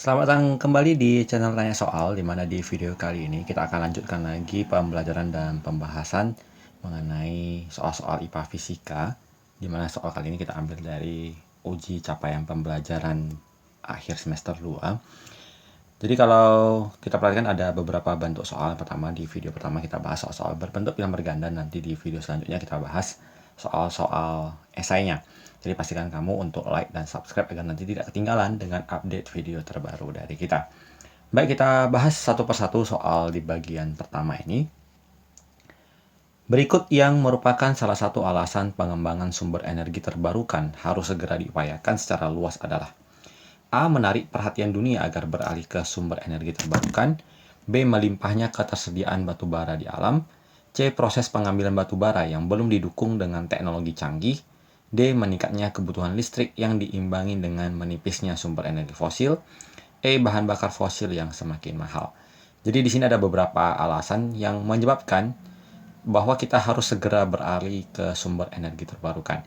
Selamat datang kembali di channel Tanya Soal, di mana di video kali ini kita akan lanjutkan lagi pembelajaran dan pembahasan mengenai soal-soal IPA Fisika, di mana soal kali ini kita ambil dari uji capaian pembelajaran akhir semester 2. Jadi kalau kita perhatikan ada beberapa bentuk soal. Pertama, di video pertama kita bahas soal-soal berbentuk pilihan berganda. Nanti di video selanjutnya kita bahas soal-soal esainya. Jadi pastikan kamu untuk like dan subscribe agar nanti tidak ketinggalan dengan update video terbaru dari kita. Baik, kita bahas satu persatu soal di bagian pertama ini. Berikut yang merupakan salah satu alasan pengembangan sumber energi terbarukan harus segera diupayakan secara luas adalah: A. Menarik perhatian dunia agar beralih ke sumber energi terbarukan. B. Melimpahnya ketersediaan batu bara di alam. C. Proses pengambilan batu bara yang belum didukung dengan teknologi canggih. D. Meningkatnya kebutuhan listrik yang diimbangi dengan menipisnya sumber energi fosil. E. Bahan bakar fosil yang semakin mahal. Jadi di sini ada beberapa alasan yang menyebabkan bahwa kita harus segera beralih ke sumber energi terbarukan.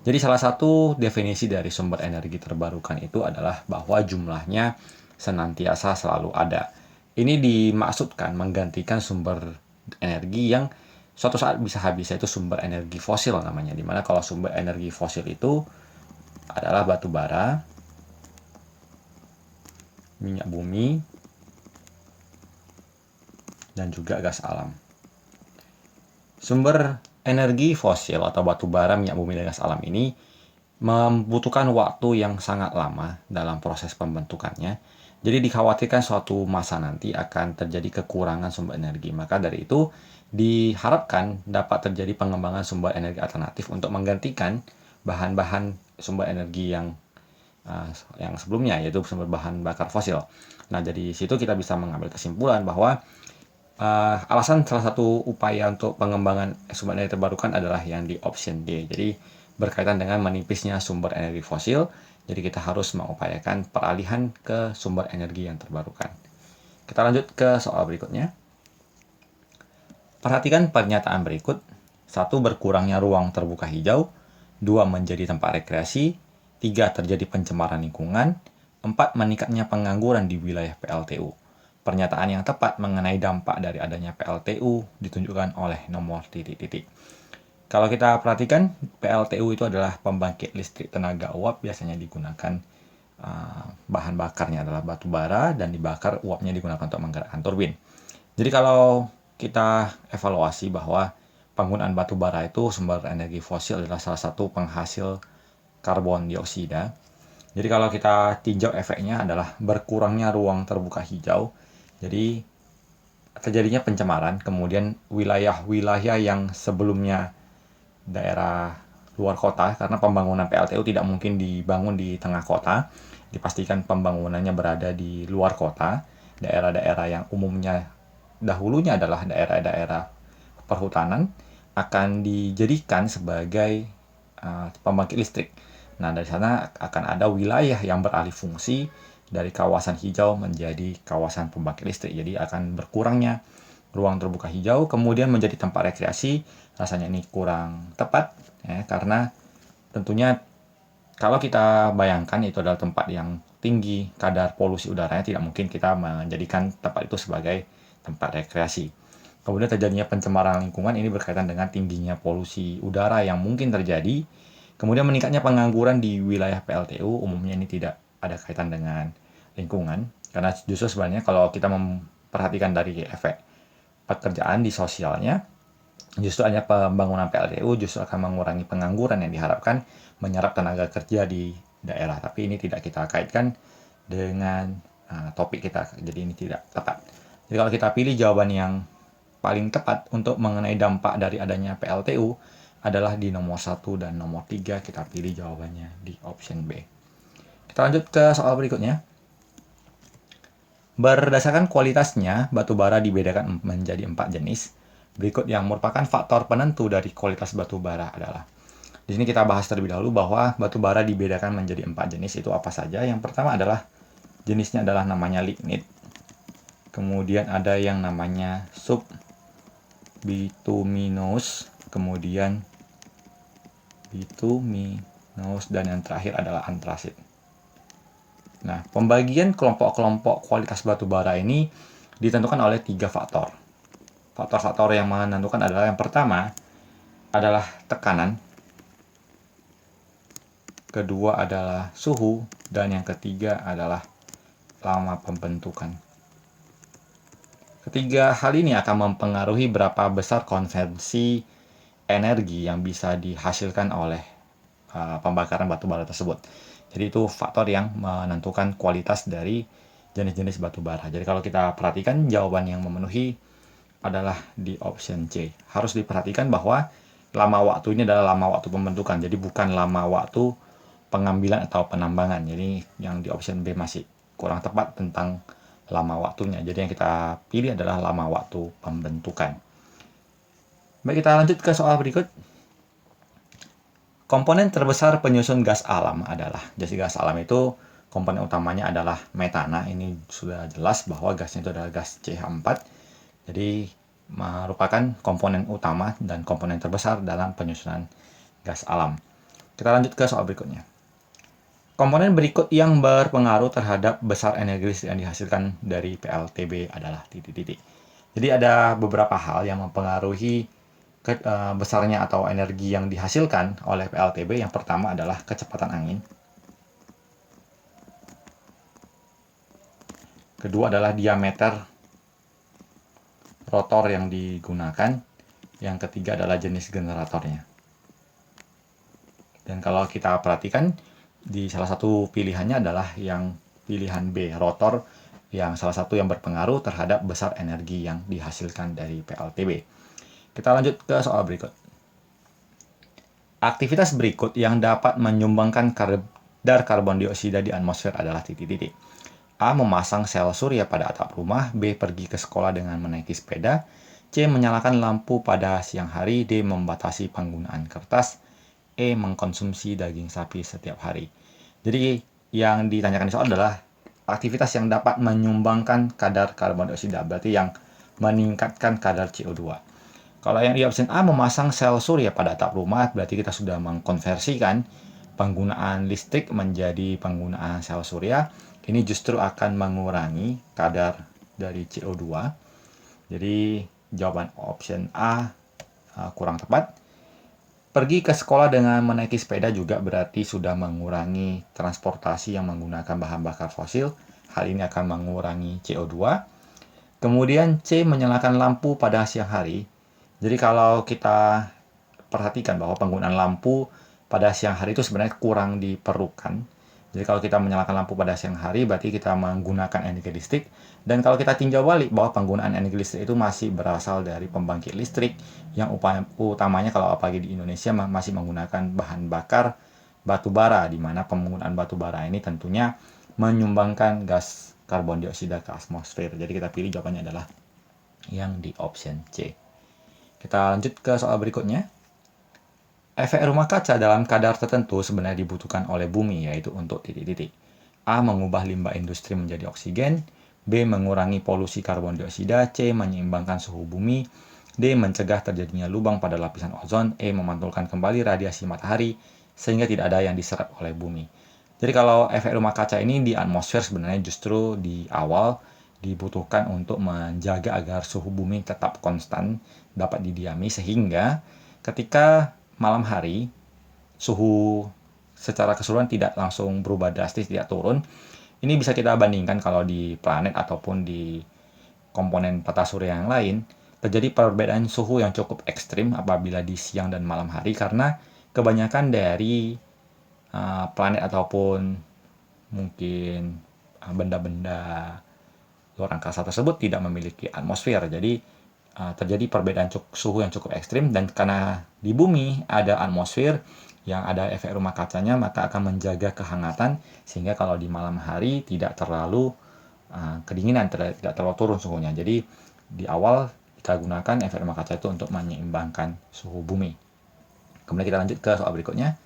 Jadi salah satu definisi dari sumber energi terbarukan itu adalah bahwa jumlahnya senantiasa selalu ada. Ini dimaksudkan menggantikan sumber energi yang suatu saat bisa habis, yaitu sumber energi fosil namanya. Dimana kalau sumber energi fosil itu adalah batu bara, minyak bumi, dan juga gas alam. Sumber energi fosil atau batu bara, minyak bumi, dan gas alam ini membutuhkan waktu yang sangat lama dalam proses pembentukannya. Jadi dikhawatirkan suatu masa nanti akan terjadi kekurangan sumber energi. Maka dari itu diharapkan dapat terjadi pengembangan sumber energi alternatif untuk menggantikan bahan-bahan sumber energi yang sebelumnya, yaitu sumber bahan bakar fosil. Nah, dari situ kita bisa mengambil kesimpulan bahwa alasan salah satu upaya untuk pengembangan sumber energi terbarukan adalah yang di option D. Jadi berkaitan dengan menipisnya sumber energi fosil, jadi kita harus mengupayakan peralihan ke sumber energi yang terbarukan. Kita lanjut ke soal berikutnya. Perhatikan pernyataan berikut. 1. Berkurangnya ruang terbuka hijau. 2. Menjadi tempat rekreasi. 3. Terjadi pencemaran lingkungan. 4. Meningkatnya pengangguran di wilayah PLTU. Pernyataan yang tepat mengenai dampak dari adanya PLTU ditunjukkan oleh nomor titik-titik. Kalau kita perhatikan, PLTU itu adalah pembangkit listrik tenaga uap, biasanya digunakan bahan bakarnya adalah batu bara dan dibakar, uapnya digunakan untuk menggerakkan turbin. Jadi kalau kita evaluasi bahwa penggunaan batu bara itu sumber energi fosil adalah salah satu penghasil karbon dioksida. Jadi kalau kita tinjau efeknya adalah berkurangnya ruang terbuka hijau. Jadi terjadinya pencemaran, kemudian wilayah-wilayah yang sebelumnya daerah luar kota, karena pembangunan PLTU tidak mungkin dibangun di tengah kota, dipastikan pembangunannya berada di luar kota, daerah-daerah yang umumnya dahulunya adalah daerah-daerah perhutanan akan dijadikan sebagai pembangkit listrik. Nah, dari sana akan ada wilayah yang beralih fungsi dari kawasan hijau menjadi kawasan pembangkit listrik. Jadi akan berkurangnya ruang terbuka hijau, kemudian menjadi tempat rekreasi. Rasanya ini kurang tepat, ya, karena tentunya kalau kita bayangkan itu adalah tempat yang tinggi kadar polusi udaranya, tidak mungkin kita menjadikan tempat itu sebagai tempat rekreasi. Kemudian terjadinya pencemaran lingkungan, ini berkaitan dengan tingginya polusi udara yang mungkin terjadi. Kemudian meningkatnya pengangguran di wilayah PLTU, umumnya ini tidak ada kaitan dengan lingkungan, karena justru sebenarnya kalau kita memperhatikan dari efek pekerjaan di sosialnya, justru hanya pembangunan PLTU justru akan mengurangi pengangguran yang diharapkan menyerap tenaga kerja di daerah. Tapi ini tidak kita kaitkan dengan topik kita, jadi ini tidak tepat. Jadi kalau kita pilih jawaban yang paling tepat untuk mengenai dampak dari adanya PLTU adalah di nomor 1 dan nomor 3, kita pilih jawabannya di option B. Kita lanjut ke soal berikutnya. Berdasarkan kualitasnya, batu bara dibedakan menjadi 4 jenis. Berikut yang merupakan faktor penentu dari kualitas batu bara adalah. Di sini kita bahas terlebih dahulu bahwa batu bara dibedakan menjadi 4 jenis. Itu apa saja? Yang pertama adalah jenisnya adalah namanya lignit. Kemudian ada yang namanya subbituminous, kemudian bituminous, dan yang terakhir adalah antrasit. Nah, pembagian kelompok-kelompok kualitas batu bara ini ditentukan oleh 3 faktor. Faktor-faktor yang menentukan adalah yang pertama adalah tekanan, kedua adalah suhu, dan yang ketiga adalah lama pembentukan. Ketiga hal ini akan mempengaruhi berapa besar konversi energi yang bisa dihasilkan oleh pembakaran batu bara tersebut. Jadi itu faktor yang menentukan kualitas dari jenis-jenis batu bara. Jadi kalau kita perhatikan, jawaban yang memenuhi adalah di option C. Harus diperhatikan bahwa lama waktu ini adalah lama waktu pembentukan, jadi bukan lama waktu pengambilan atau penambangan. Jadi yang di option B masih kurang tepat tentang lama waktunya. Jadi yang kita pilih adalah lama waktu pembentukan. Baik, kita lanjut ke soal berikut. Komponen terbesar penyusun gas alam adalah, jadi gas alam itu komponen utamanya adalah metana. Ini sudah jelas bahwa gasnya itu adalah gas CH4. Jadi merupakan komponen utama dan komponen terbesar dalam penyusunan gas alam. Kita lanjut ke soal berikutnya. Komponen berikut yang berpengaruh terhadap besar energi listrik yang dihasilkan dari PLTB adalah titik-titik. Jadi ada beberapa hal yang mempengaruhi besarnya atau energi yang dihasilkan oleh PLTB. Yang pertama adalah kecepatan angin. Kedua adalah diameter rotor yang digunakan. Yang ketiga adalah jenis generatornya. Dan kalau kita perhatikan, di salah satu pilihannya adalah yang pilihan B, rotor, yang salah satu yang berpengaruh terhadap besar energi yang dihasilkan dari PLTB. Kita lanjut ke soal berikut. Aktivitas berikut yang dapat menyumbangkan kadar karbon dioksida di atmosfer adalah titik-titik. A. Memasang sel surya pada atap rumah. B. Pergi ke sekolah dengan menaiki sepeda. C. Menyalakan lampu pada siang hari. D. Membatasi penggunaan kertas. E. Mengkonsumsi daging sapi setiap hari. Jadi yang ditanyakan di soal adalah aktivitas yang dapat menyumbangkan kadar karbon dioksida, berarti yang meningkatkan kadar CO2. Kalau yang di option A, memasang sel surya pada atap rumah, berarti kita sudah mengkonversikan penggunaan listrik menjadi penggunaan sel surya. Ini justru akan mengurangi kadar dari CO2. Jadi jawaban option A kurang tepat. Pergi ke sekolah dengan menaiki sepeda juga berarti sudah mengurangi transportasi yang menggunakan bahan bakar fosil. Hal ini akan mengurangi CO2. Kemudian C, menyalakan lampu pada siang hari. Jadi kalau kita perhatikan bahwa penggunaan lampu pada siang hari itu sebenarnya kurang diperlukan. Jadi kalau kita menyalakan lampu pada siang hari, berarti kita menggunakan energi listrik. Dan kalau kita tinjau balik bahwa penggunaan energi listrik itu masih berasal dari pembangkit listrik yang utamanya kalau apalagi di Indonesia masih menggunakan bahan bakar batu bara, di mana penggunaan batu bara ini tentunya menyumbangkan gas karbon dioksida ke atmosfer. Jadi kita pilih jawabannya adalah yang di option C. Kita lanjut ke soal berikutnya. Efek rumah kaca dalam kadar tertentu sebenarnya dibutuhkan oleh bumi, yaitu untuk titik-titik. A. Mengubah limbah industri menjadi oksigen. B. Mengurangi polusi karbon dioksida. C. Menyeimbangkan suhu bumi. D. Mencegah terjadinya lubang pada lapisan ozon. E. Memantulkan kembali radiasi matahari sehingga tidak ada yang diserap oleh bumi. Jadi kalau efek rumah kaca ini di atmosfer sebenarnya justru di awal dibutuhkan untuk menjaga agar suhu bumi tetap konstan dapat didiami, sehingga ketika malam hari suhu secara keseluruhan tidak langsung berubah drastis, tidak turun. Ini bisa kita bandingkan kalau di planet ataupun di komponen tata surya yang lain, terjadi perbedaan suhu yang cukup ekstrim apabila di siang dan malam hari, karena kebanyakan dari planet ataupun mungkin benda-benda luar angkasa tersebut tidak memiliki atmosfer. Jadi terjadi perbedaan suhu yang cukup ekstrim, dan karena di bumi ada atmosfer yang ada efek rumah kacanya, maka akan menjaga kehangatan sehingga kalau di malam hari tidak terlalu kedinginan, tidak terlalu turun suhunya. Jadi di awal kita gunakan efek rumah kaca itu untuk menyeimbangkan suhu bumi. Kemudian kita lanjut ke soal berikutnya.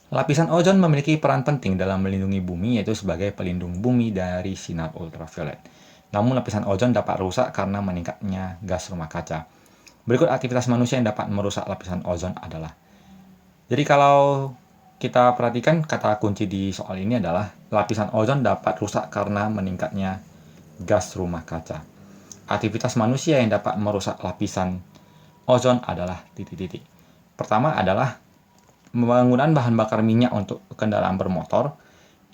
Lapisan ozon memiliki peran penting dalam melindungi bumi, yaitu sebagai pelindung bumi dari sinar ultraviolet. Namun lapisan ozon dapat rusak karena meningkatnya gas rumah kaca. Berikut aktivitas manusia yang dapat merusak lapisan ozon adalah. Jadi kalau kita perhatikan kata kunci di soal ini adalah lapisan ozon dapat rusak karena meningkatnya gas rumah kaca. Aktivitas manusia yang dapat merusak lapisan ozon adalah titik-titik. Pertama adalah penggunaan bahan bakar minyak untuk kendaraan bermotor.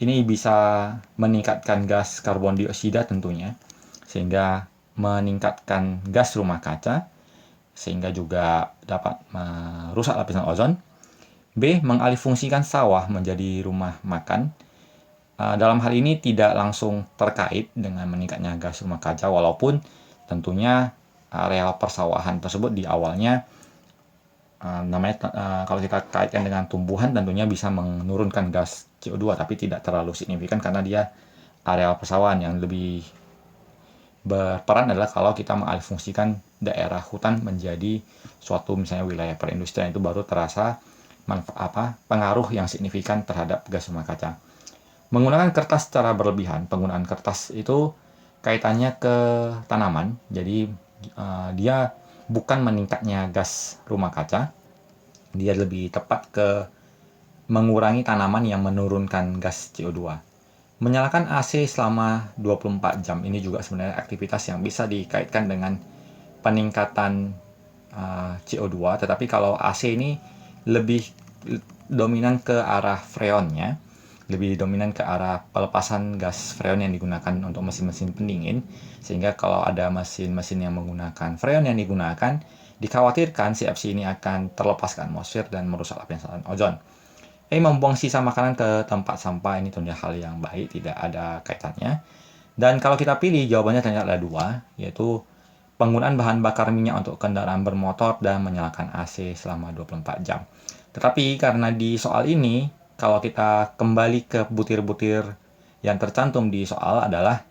Ini bisa meningkatkan gas karbon dioksida tentunya, sehingga meningkatkan gas rumah kaca, sehingga juga dapat merusak lapisan ozon. B. Mengalihfungsikan sawah menjadi rumah makan. Dalam hal ini tidak langsung terkait dengan meningkatnya gas rumah kaca, walaupun tentunya areal persawahan tersebut di awalnya kalau kita kaitkan dengan tumbuhan tentunya bisa menurunkan gas CO2, tapi tidak terlalu signifikan karena dia areal persawahan. Yang lebih berperan adalah kalau kita mengalihfungsikan daerah hutan menjadi suatu misalnya wilayah perindustrian, itu baru terasa pengaruh yang signifikan terhadap gas rumah kaca. Menggunakan kertas secara berlebihan, penggunaan kertas itu kaitannya ke tanaman, jadi dia bukan meningkatnya gas rumah kaca, dia lebih tepat ke mengurangi tanaman yang menurunkan gas CO2. Menyalakan AC selama 24 jam, ini juga sebenarnya aktivitas yang bisa dikaitkan dengan peningkatan CO2, tetapi kalau AC ini lebih dominan ke arah freonnya, lebih dominan ke arah pelepasan gas freon yang digunakan untuk mesin-mesin pendingin, sehingga kalau ada mesin-mesin yang menggunakan freon yang digunakan, dikhawatirkan CFC ini akan terlepas ke atmosfer dan merusak lapisan ozon. Membuang sisa makanan ke tempat sampah, ini tentunya hal yang baik, tidak ada kaitannya. Dan kalau kita pilih, jawabannya ternyata ada dua, yaitu penggunaan bahan bakar minyak untuk kendaraan bermotor dan menyalakan AC selama 24 jam. Tetapi karena di soal ini, kalau kita kembali ke butir-butir yang tercantum di soal adalah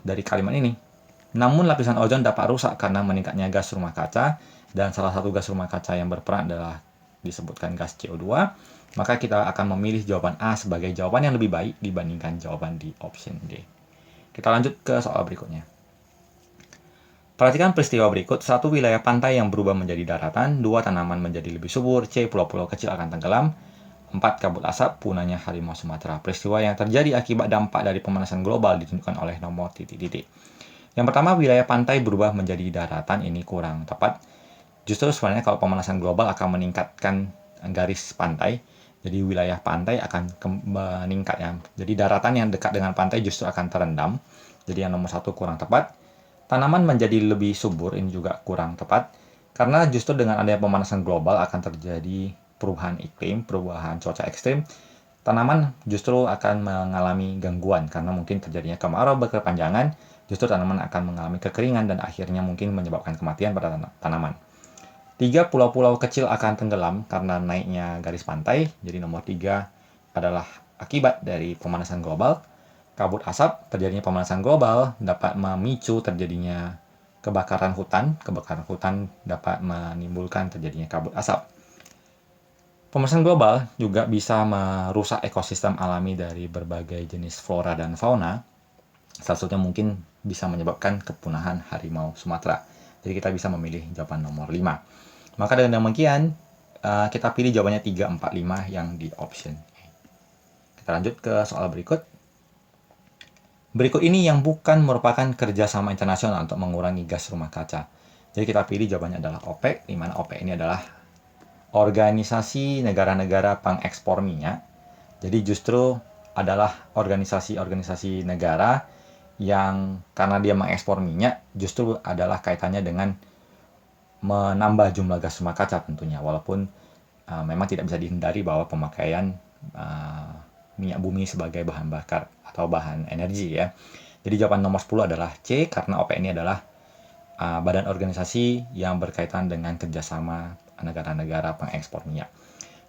dari kalimat ini. Namun lapisan ozon dapat rusak karena meningkatnya gas rumah kaca, dan salah satu gas rumah kaca yang berperan adalah disebutkan gas CO2, maka kita akan memilih jawaban A sebagai jawaban yang lebih baik dibandingkan jawaban di option D. Kita lanjut ke soal berikutnya. Perhatikan peristiwa berikut. 1. Wilayah pantai yang berubah menjadi daratan. 2. Tanaman menjadi lebih subur. C. Pulau-pulau kecil akan tenggelam. 4. Kabut asap punahnya harimau Sumatera. Peristiwa yang terjadi akibat dampak dari pemanasan global ditunjukkan oleh nomor titik-titik. Yang pertama, wilayah pantai berubah menjadi daratan. Ini kurang tepat. Justru sebenarnya kalau pemanasan global akan meningkatkan garis pantai, jadi wilayah pantai akan meningkat ya. Jadi daratan yang dekat dengan pantai justru akan terendam. Jadi yang nomor 1 kurang tepat. Tanaman menjadi lebih subur, ini juga kurang tepat. Karena justru dengan adanya pemanasan global akan terjadi perubahan iklim, perubahan cuaca ekstrim. Tanaman justru akan mengalami gangguan karena mungkin terjadinya kemarau berkepanjangan. Justru tanaman akan mengalami kekeringan dan akhirnya mungkin menyebabkan kematian pada tanaman. 3. Pulau-pulau kecil akan tenggelam karena naiknya garis pantai. Jadi nomor 3 adalah akibat dari pemanasan global. Kabut asap, terjadinya pemanasan global dapat memicu terjadinya kebakaran hutan. Kebakaran hutan dapat menimbulkan terjadinya kabut asap. Pemanasan global juga bisa merusak ekosistem alami dari berbagai jenis flora dan fauna. Salah satunya mungkin bisa menyebabkan kepunahan harimau Sumatera. Jadi kita bisa memilih jawaban nomor 5. Maka dengan demikian, kita pilih jawabannya 3, 4, 5 yang di option A. Kita lanjut ke soal berikut. Berikut ini yang bukan merupakan kerjasama internasional untuk mengurangi gas rumah kaca. Jadi kita pilih jawabannya adalah OPEC, di mana OPEC ini adalah organisasi negara-negara pengekspor minyak. Jadi justru adalah organisasi-organisasi negara yang karena dia mengekspor minyak, justru adalah kaitannya dengan menambah jumlah gas rumah kaca tentunya. Walaupun memang tidak bisa dihindari bahwa pemakaian minyak bumi sebagai bahan bakar atau bahan energi ya. Jadi jawaban nomor 10 adalah C, karena OPEC ini adalah badan organisasi yang berkaitan dengan kerjasama negara-negara pengekspor minyak.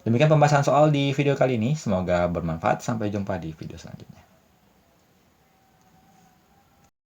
Demikian pembahasan soal di video kali ini. Semoga bermanfaat. Sampai jumpa di video selanjutnya.